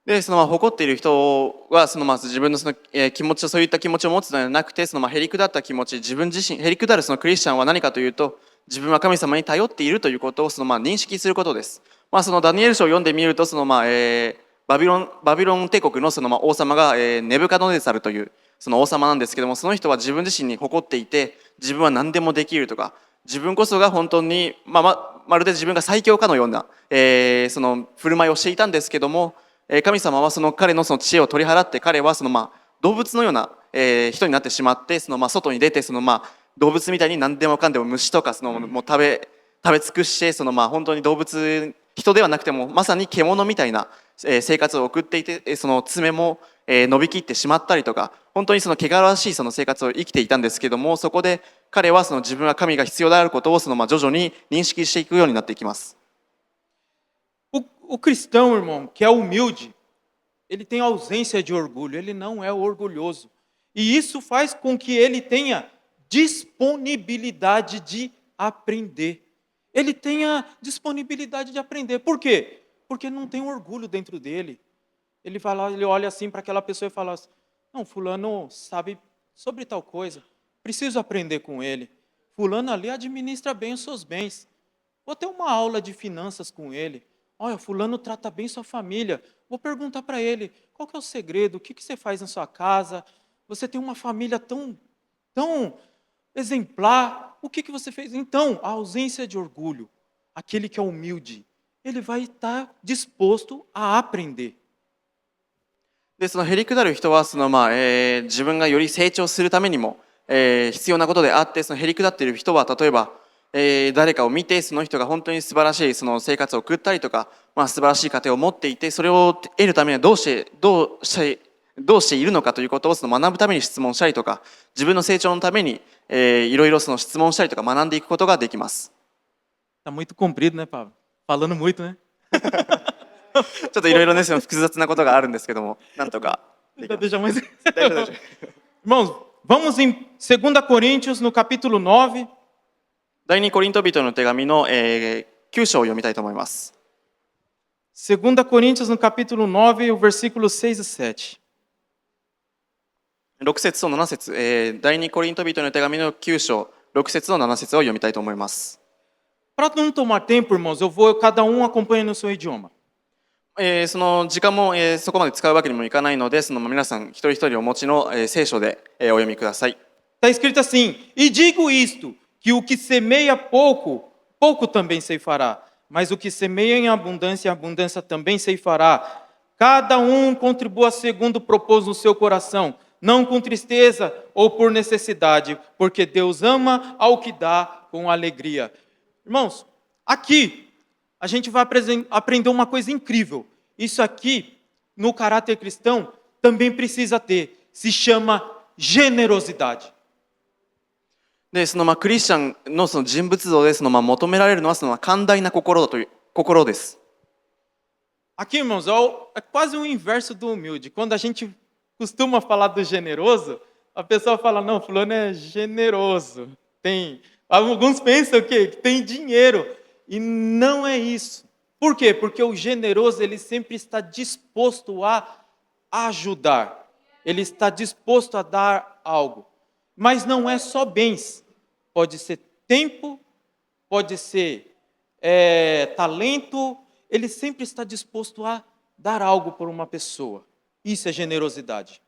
で、そのまあ誇っている人はそのまあ自分のその気持ち、そういった気持ちを持つのではなくて、そのまあへりくだった気持ち、自分自身へりくだるそのクリスチャンは何かというと、自分は神様に頼っているということをそのまあ認識することです。まあそのダニエル書を読んでみると、そのまあバビロン帝国のそのまあ王様がネブカドネザルというその王様なんですけども、その人は自分自身に誇っていて、自分は何でもできるとか、自分こそが本当にまるで自分が最強かのような、その振る舞いをしていたんですけども、神様はその彼のその知恵を取り払って、彼はそのまあ動物のような人になってしまって、そのまあ外に出て、そのまあ動物みたいに何でもかんでも虫とかそのもう食べ尽くして、そのまあ本当に人ではなくてもまさに獣みたいな生活を送っていて、その爪も伸びきってしまったりとか、本当にその汚らしいその生活を生きていたんですけども、そこで彼はその自分は神が必要であることをそのまあ徐々に認識していくようになっていきます。O cristão, irmão, que é humilde, ele tem ausência de orgulho, ele não é orgulhoso. E isso faz com que ele tenha disponibilidade de aprender. Ele tenha disponibilidade de aprender. Por quê? Porque não tem orgulho dentro dele. Ele vai lá, ele olha assim para aquela pessoa e fala assim, não, fulano sabe sobre tal coisa, preciso aprender com ele. Fulano ali administra bem os seus bens. Vou ter uma aula de finanças com ele. Olha, fulano trata bem sua família. Vou perguntar para ele, qual que é o segredo? O que você faz na sua casa? Você tem uma família tão exemplar. O que você fez? Então, a ausência de orgulho, aquele que é humilde, ele vai estar disposto a aprender. で、そのへりくだる人はそのまあ自分がより成長するためにも必要なことであって、そのへりくだっている人は例えば誰かを見て、その人が本当に素晴らしいその生活を送ったりとか、素晴らしい家庭を持っていて、それを得るためにはどうしているのかということをその学ぶために質問したりとか、自分の成長のためにいろいろその質問したりとか学んでいくことができます。Tá muito comprido, né, Pablo? Falando muito, né? ちょっといろいろね、複雑なことがあるんですけども、なんとかできます。 Deixa mais... 大丈夫大丈夫。 Irmãos, vamos em 2 Coríntios, no capítulo 9. 第二コリント人の手紙の、9章を読みたいと思います。 2 Coríntios, no capítulo 9, o versículo 6 e 7. 6節と7節、第二コリント人の手紙の9章、6節と7節を読みたいと思います。 Para não tomar tempo, irmãos, eu vou cada um acompanhando o seu idioma. その時間も、そこまで使うわけにもいかないので、その皆さん一人一人お持ちの、聖書で、お読みください。 Está escrito assim: E digo isto, que o que semeia pouco, pouco também ceifará. Mas o que semeia em abundância, abundância também ceifará. Cada um contribua segundo propôs no seu coração, não com tristeza ou por necessidade, porque Deus ama ao que dá com alegria. Irmãos, aqui a gente vai aprender uma coisa incrível. Isso aqui, no caráter cristão, também precisa ter. Se chama generosidade. で、クリスチャンのその人物像で求められるのは寛大な心だという心です。 Aqui, irmãos, é quase o inverso do humilde. Quando a gente costuma falar do generoso, a pessoa fala, não, fulano é generoso. Alguns pensam que tem dinheiro. E não é isso. Por quê? Porque o generoso, ele sempre está disposto a ajudar. Ele está disposto a dar algo. Mas não é só bens. Pode ser tempo, pode ser talento. Ele sempre está disposto a dar algo por uma pessoa. Isso é generosidade.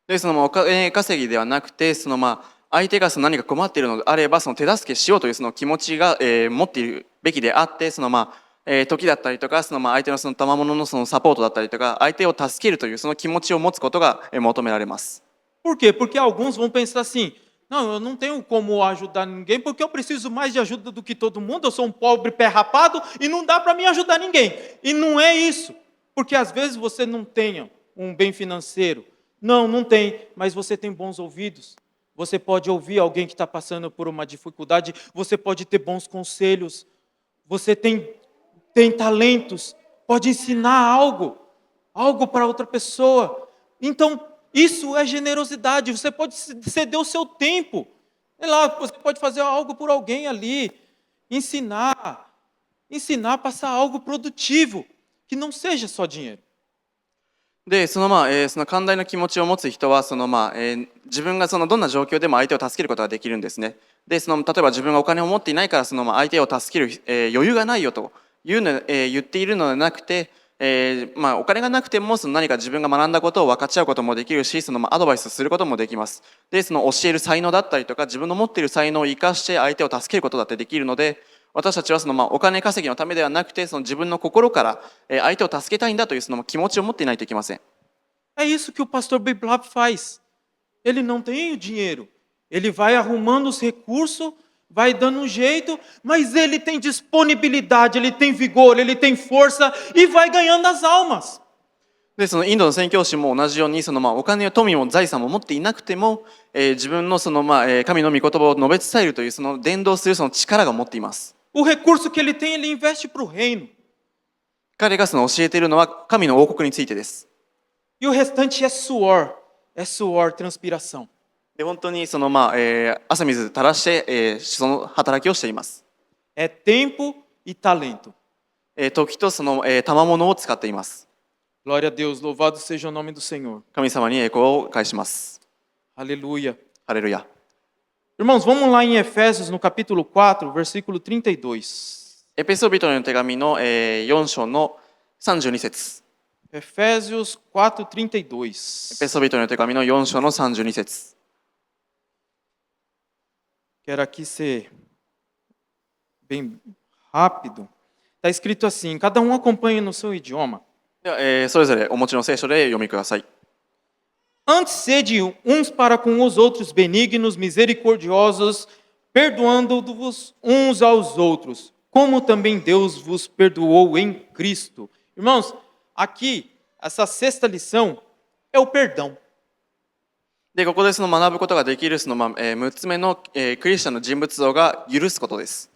で、お金稼ぎではなくて、相手が何か困っているのであれば、手助けしようという気持ちが、持っているべきであって、時だったりとか、相手の賜物のサポートだったりとか、相手を助けるというその気持ちを持つことが、求められます。 Por quê? Porque alguns vão pensar assim, não, eu não tenho como ajudar ninguém, porque eu preciso mais de ajuda do que todo mundo, eu sou um pobre pé rapado e não dá para mim ajudar ninguém. E não é isso, porque às vezes você não tenha um bem financeiro. Não tem, mas você tem bons ouvidos. Você pode ouvir alguém que está passando por uma dificuldade, você pode ter bons conselhos, você tem talentos, pode ensinar algo para outra pessoa. Então, isso é generosidade. Você pode ceder o seu tempo. Sei lá, você pode fazer algo por alguém ali, ensinar, passar algo produtivo, que não seja só dinheiro. で、その寛大な気持ちを持つ人は自分がどんな状況でも相手を助けることができるんですね。で、例えば自分がお金を持っていないから相手を助ける、余裕がないよと言っているのではなくて、お金がなくても何か自分が学んだことを分かち合うこともできるし、アドバイスすることもできます。で、教える才能だったりとか、自分の持っている才能を生かして相手を助けることだってできるので、私たちはお金稼ぎのためではなくて、自分の心から相手を助けたいんだという気持ちを持っていないといけません。 É isso que o pastor Biblap faz. Ele não tem o dinheiro. Ele vai arrumando os recursos, vai dando um jeito, mas ele tem disponibilidade, ele tem vigor, ele tem força e vai ganhando as almas. で、インドの宣教師も同じようにお金、富も財産も持っていなくても、自分の神の御言葉を述べ伝えるという伝道する力が持っています。 O recurso que ele tem, ele investe para o reino. 彼が教えているのは神の王国についてです。 E o restante é suor, transpiração. で、本当に汗水垂らして、その働きをしています。 É tempo e talento. 時と賜物を使っています。 Glória a Deus, louvado seja o nome do Senhor. 神様に栄光を返します。 Aleluia. ハレルヤ。 Irmãos, vamos lá em Efésios, no capítulo 4, versículo 32. エペソビトの手紙の4章の32節。 Efésios 4:32. エペソビトの手紙の4章の32節。 Quero aqui ser bem rápido. Está escrito assim, cada um acompanha no seu idioma. では、それぞれお持ちの聖書で読みください。 Antes sede uns para com os outros benignos, misericordiosos, perdoando-vos uns aos outros, como também Deus vos perdoou em Cristo. Irmãos, aqui, essa sexta lição é o perdão. で、ここで学ぶことができる6つ目の、クリスチャンの人物像が許すことです。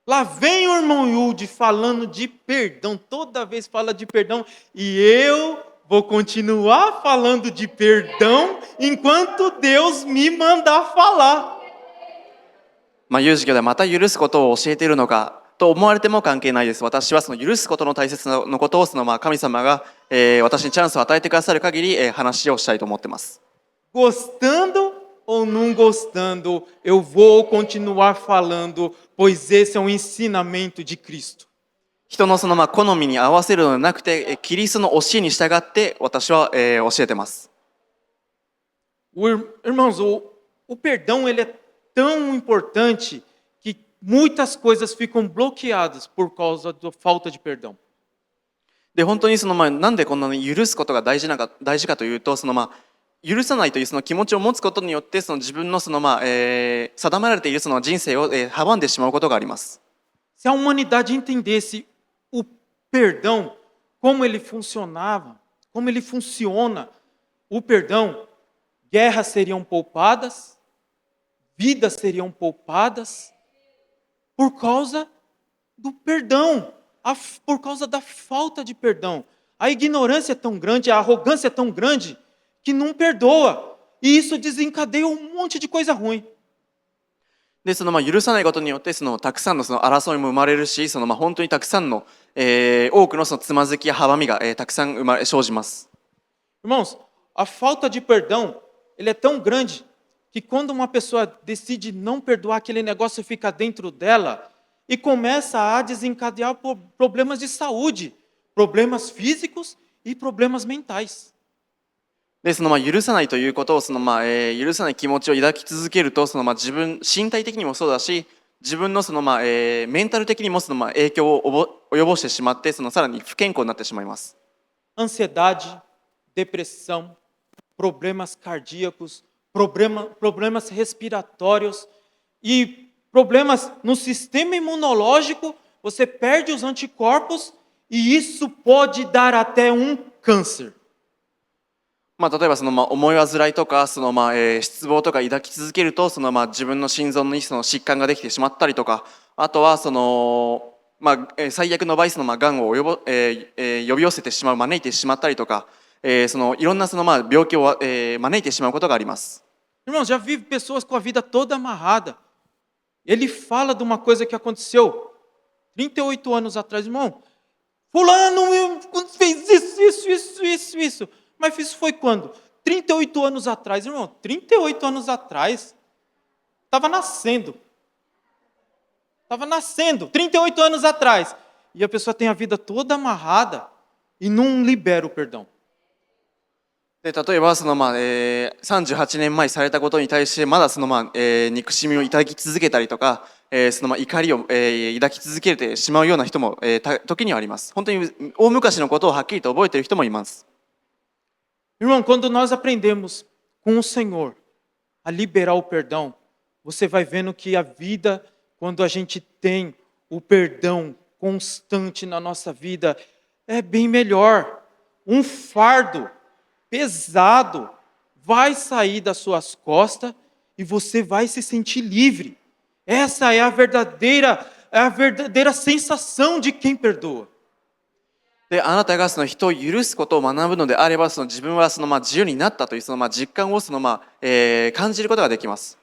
Lá vem o irmão Yudi falando de perdão, toda vez fala de perdão, e eu vou continuar falando de perdão enquanto Deus me mandar falar. 有事教ではまた許すことを教えているのかと思われても関係ないです。私はその許すことの大切なことを神様が、私にチャンスを与えてくださる限り、話をしたいと思っています。Gostando ou não gostando, eu vou continuar falando, pois esse é um ensinamento de Cristo. 人の好みに合わせるのではなくて、キリストの教えに従って私は、教えています。Irmãos, o perdão ele é tão importante que muitas coisas ficam bloqueadas por causa da falta de perdão. で本当になんでこんなに許すことが大事かというと、許さないという気持ちを持つことによって自分の定められている人生を、阻んでしまうことがあります。Se a humanidade entendesse o perdão, como ele funcionava, como ele funciona, o perdão, guerras seriam poupadas, vidas seriam poupadas por causa do perdão, por causa da falta de perdão. A ignorância é tão grande, a arrogância é tão grande que não perdoa. E isso desencadeia um monte de coisa ruim. で許さないことによってたくさんの争いも生まれるし、本当にたくさんの、多くのつまずきや阻みが、たくさん生じます。Irmãos, a falta de perdão, ele é tão grande que quando uma pessoa decide não perdoar, aquele negócio fica dentro dela e começa a desencadear problemas de saúde, problemas físicos e problemas mentais. で許さないということを許さない気持ちを抱き続けると自分身体的にもそうだし、自分のメンタル的にも影響を及ぼしてしまって、さらに不健康になってしまいます。Ansiedade, depressão, problemas cardíacos, problemas respiratórios e problemas no sistema imunológico, você perde os anticorpos e isso pode dar até um câncer. 例えば思い煩いとか失望とか抱き続けると自分の心臓に疾患ができてしまったりとか、あとは最悪の場合がんを呼び寄せてしまう、招いてしまったりとか、いろんな病気を、招いてしまうことがあります。Irmão, já vi pessoas com a vida toda amarrada. Ele fala de uma coisa que aconteceu 38 anos atrás, irmão. Fulano fez isso. Mas isso foi quando? 38 anos atrás, irmão. 38 anos atrás. Estava nascendo. 38 anos atrás. E a pessoa tem a vida toda amarrada e não libera o perdão. で例えば38年前されたことに対してまだ憎しみを抱き続けたりとか、怒りを、抱き続けてしまうような人も、時にはあります。本当に大昔のことをはっきりと覚えている人もいます。Irmão, quando nós aprendemos com o Senhor a liberar o perdão, você vai vendo que a vida, quando a gente tem o perdão constante na nossa vida, é bem melhor. Um fardo pesado vai sair das suas costas e você vai se sentir livre. Essa é a verdadeira sensação de quem perdoa. であなたが人を許すことを学ぶのであれば、自分は自由になったという実感を感じることができます。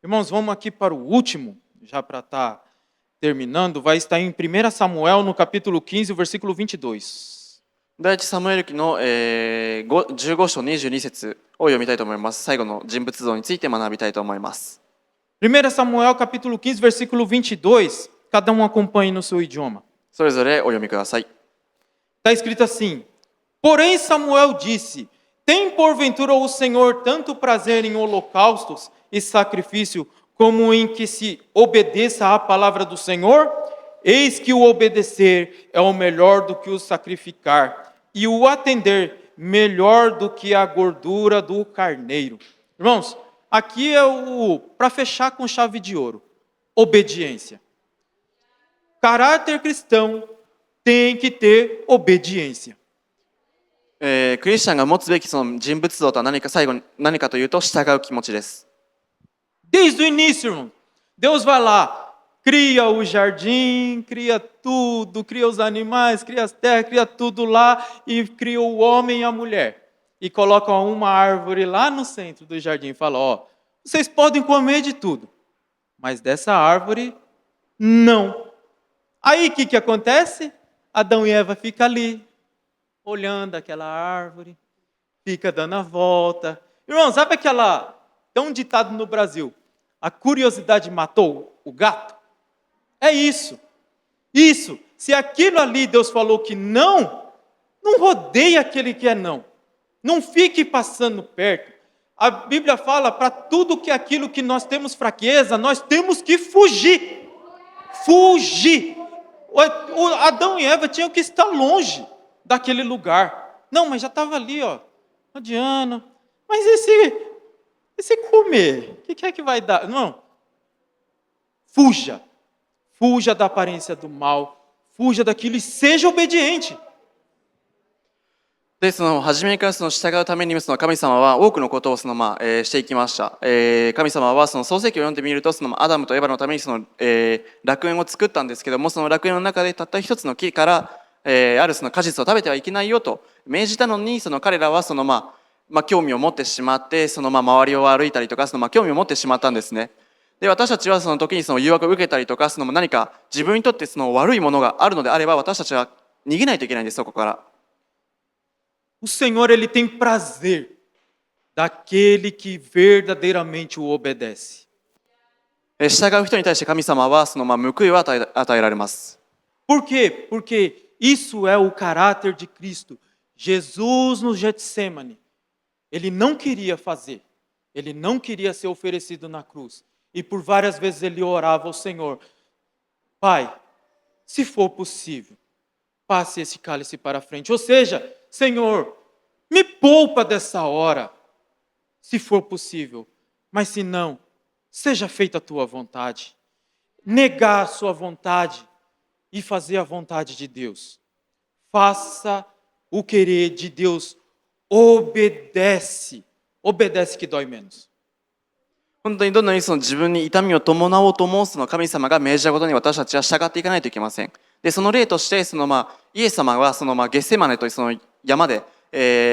Irmãos, vamos aqui para o último, já para estar terminando, vai estar em 1 Samuel, no capítulo 15, versículo 22. 第一サムエル記の、15章22節を読みたいと思います。最後の人物像について学びたいと思います。1 Samuel, capítulo 15, versículo 22. Cada um acompanhe no seu idioma. それぞれお読みください。Está escrito assim: Porém Samuel disse: Tem porventura o Senhor tanto prazer em holocaustos e sacrifício, como em que se obedeça à palavra do Senhor? Eis que o obedecer é o melhor do que o sacrificar, e o atender melhor do que a gordura do carneiro. Irmãos, aqui é para fechar com chave de ouro: obediência. Caráter cristão tem que ter obediência. クリスチャンが持つべき人物像とは最後に何かというと従う気持ちです。 Desde o início, irmão, Deus vai lá, cria o jardim, cria tudo, cria os animais, cria as terras, cria tudo lá e cria o homem e a mulher. E coloca uma árvore lá no centro do jardim e fala, ó, vocês podem comer de tudo, mas dessa árvore, não. Aí o que acontece? Adão e Eva ficam ali, olhando aquela árvore, fica dando a volta. Irmão, sabe aquela, tem um ditado no Brasil, a curiosidade matou o gato? É isso. Isso. Se aquilo ali Deus falou que não, não rodeie aquele que é não. Não fique passando perto. A Bíblia fala para tudo que aquilo que nós temos fraqueza, nós temos que fugir. Fugir. Adão e Eva tinham que estar longe daquele lugar. Não, mas já estava ali, ó. Adiana. Mas esse comer, o que é que vai dar? Não. Fuja. Fuja da aparência do mal. Fuja daquilo e seja obediente. で、初めから従うために神様は多くのことをしていきました。神様は創世記を読んでみるとアダムとエバのために楽園を作ったんですけども、その楽園の中でたった一つの木から、ある果実を食べてはいけないよと命じたのに、彼らは興味を持ってしまって、周りを歩いたりとか興味を持ってしまったんですね。で、私たちはその時に誘惑を受けたりとか何か自分にとって悪いものがあるのであれば、私たちは逃げないといけないんです、そこから。O Senhor, Ele tem prazer daquele que verdadeiramente o obedece. 従う人に対して神様は報いを与えられます。Por quê? Porque isso é o caráter de Cristo. Jesus no Getsemane, Ele não queria fazer. Ele não queria ser oferecido na cruz. E por várias vezes Ele orava ao Senhor. Pai, se for possível, passe esse cálice para frente. Ou seja, Senhor, me poupa dessa hora, se for possível. Mas se não, seja feita a tua vontade. Negar a sua vontade e fazer a vontade de Deus. Faça o querer de Deus. Obedece. Obedece que dói menos. 本当にどんなに自分に痛みを伴おうとも神様が命じたことに私たちは従っていかないといけません。で、その例としてイエス様はゲッセマネという山で、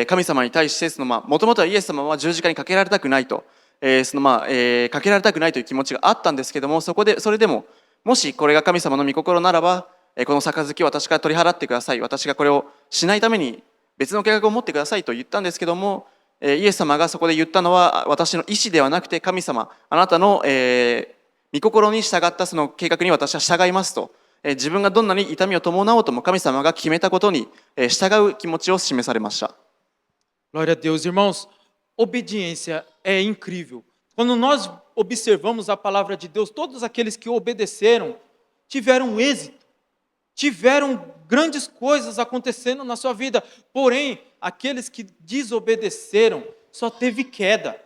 神様に対してもともとはイエス様は十字架にかけられたくないと、かけられたくないという気持ちがあったんですけども、それでももしこれが神様の御心ならば、この杯を私から取り払ってください、私がこれをしないために別の計画を持ってくださいと言ったんですけども、イエス様がそこで言ったのは、私の意思ではなくて神様、あなたの、御心に従ったその計画に私は従いますと、自分がどんなに痛みを伴おうとも神様が決めたことに従う気持ちを示されました。Glória a Deus, irmãos. Obediência é incrível. Quando nós observamos a palavra de Deus, todos aqueles que obedeceram tiveram êxito, tiveram grandes coisas acontecendo na sua vida. Porém, aqueles que desobedeceram só teve queda.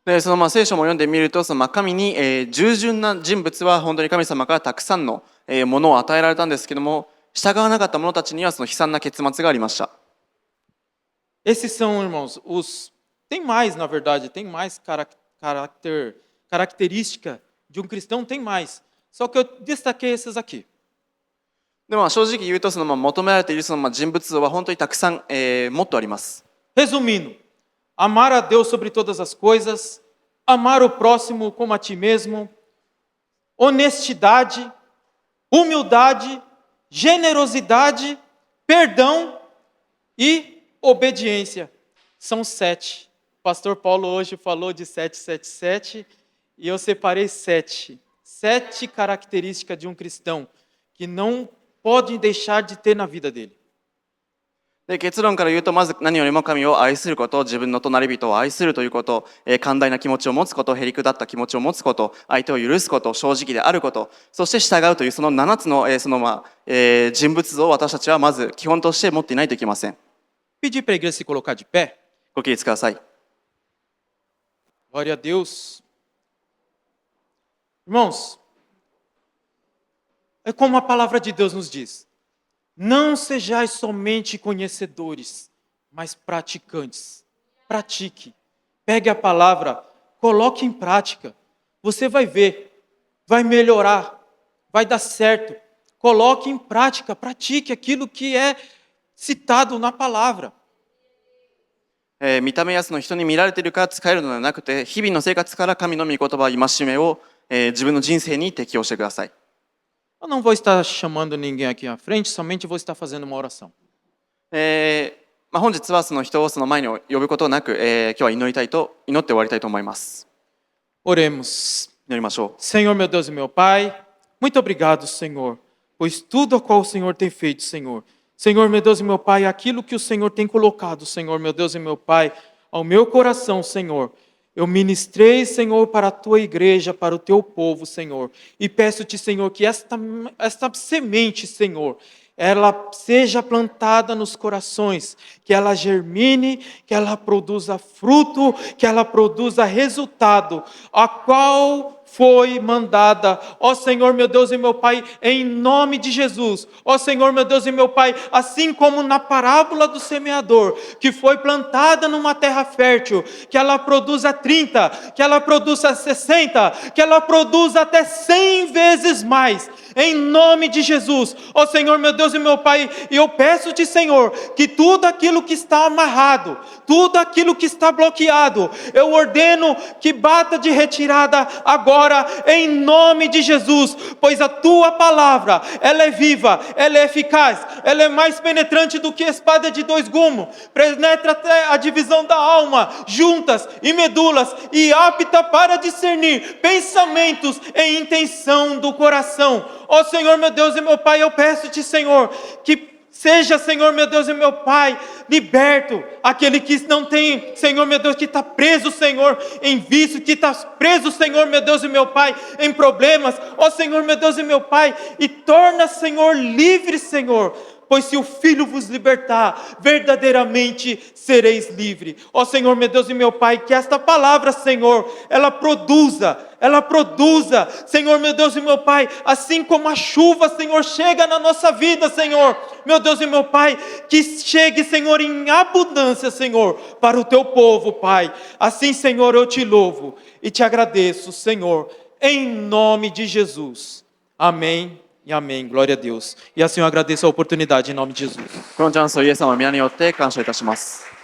で、聖書も読んでみると、神に、従順な人物は本当に神様からたくさんの、ものを与えられたんですけども、従わなかった者たちには悲惨な結末がありました。Esses são, irmãos, tem mais, na verdade, tem mais característica de um cristão, tem mais. Só que eu destaquei esses aqui. でも正直言うと求められている人物像は本当にたくさん、もっとあります。Resumindo, amar a Deus sobre todas as coisas, amar o próximo como a ti mesmo, honestidade, humildade, generosidade, perdão e obediência. São 7. O pastor Paulo hoje falou de 777 e eu separei 7. 7 características de um cristão que não podem deixar de ter na vida dele. で、結論から言うと、まず何よりも神を愛すること、自分の隣人を愛するということ、寛大な気持ちを持つこと、へりくだった気持ちを持つこと、相手を許すこと、正直であること、そして従うというその7つの、人物像を私たちはまず基本として持っていないといけません。Pedir para a igreja se colocar de pé. ご起立ください。Glória a Deus. Irmãos, é como a palavra de Deus nos diz. Não sejais somente conhecedores, mas praticantes. Pratique. Pegue a palavra, coloque em prática. Você vai ver. vai melhorar, vai dar certo. Coloque em prática, pratique aquilo que é citado na palavra. 見た目やその人に見られているから使えるのではなくて、日々の生活から神の御言葉、戒めを、自分の人生に適用してください。Eu não vou estar chamando ninguém aqui à frente, somente vou estar fazendo uma oração. 本日はその人をその前に呼ぶことなく、今日は祈って終わりたいと思います。 Oremos. 祈りましょう。 Senhor, meu Deus e meu Pai, muito obrigado, Senhor, pois tudo a qual o Senhor tem feito, Senhor. Senhor, meu Deus e meu Pai, aquilo que o Senhor tem colocado, Senhor, meu Deus e meu Pai, ao meu coração, Senhor. Eu ministrei, Senhor, para a tua igreja, para o teu povo, Senhor. E peço-te, Senhor, que esta semente, Senhor, ela seja plantada nos corações, que ela germine, que ela produza fruto, que ela produza resultado, a qual foi mandada, ó Senhor, meu Deus e meu Pai, em nome de Jesus. Ó Senhor, meu Deus e meu Pai, assim como na parábola do semeador, que foi plantada numa terra fértil, que ela produza 30, que ela produza 60, que ela produza até 100 vezes mais, em nome de Jesus. Ó Senhor, meu Deus e meu Pai, e eu peço-te, Senhor, que tudo aquilo que está amarrado, tudo aquilo que está bloqueado, eu ordeno que bata de retirada agora, em nome de Jesus, pois a tua palavra, ela é viva, ela é eficaz, ela é mais penetrante do que espada de 2 gumes, penetra até a divisão da alma, juntas e medulas, e apta para discernir pensamentos e intenção do coração. Ó Senhor, meu Deus e meu Pai, eu peço-te, Senhor, que seja, Senhor, meu Deus e meu Pai, liberto aquele que não tem, Senhor, meu Deus, que está preso, Senhor, em vício, que está preso, Senhor, meu Deus e meu Pai, em problemas. Ó Senhor, meu Deus e meu Pai, e torna, Senhor, livre, Senhor, pois se o Filho vos libertar, verdadeiramente sereis livres. Ó Senhor, meu Deus e meu Pai, que esta palavra, Senhor, ela produza, Senhor, meu Deus e meu Pai, assim como a chuva, Senhor, chega na nossa vida, Senhor, meu Deus e meu Pai, que chegue, Senhor, em abundância, Senhor, para o teu povo, Pai. Assim, Senhor, eu te louvo e te agradeço, Senhor, em nome de Jesus. Amém e amém. Glória a Deus. E assim eu agradeço a oportunidade em nome de Jesus. このチャンスをイエス様の皆によって感謝いたします。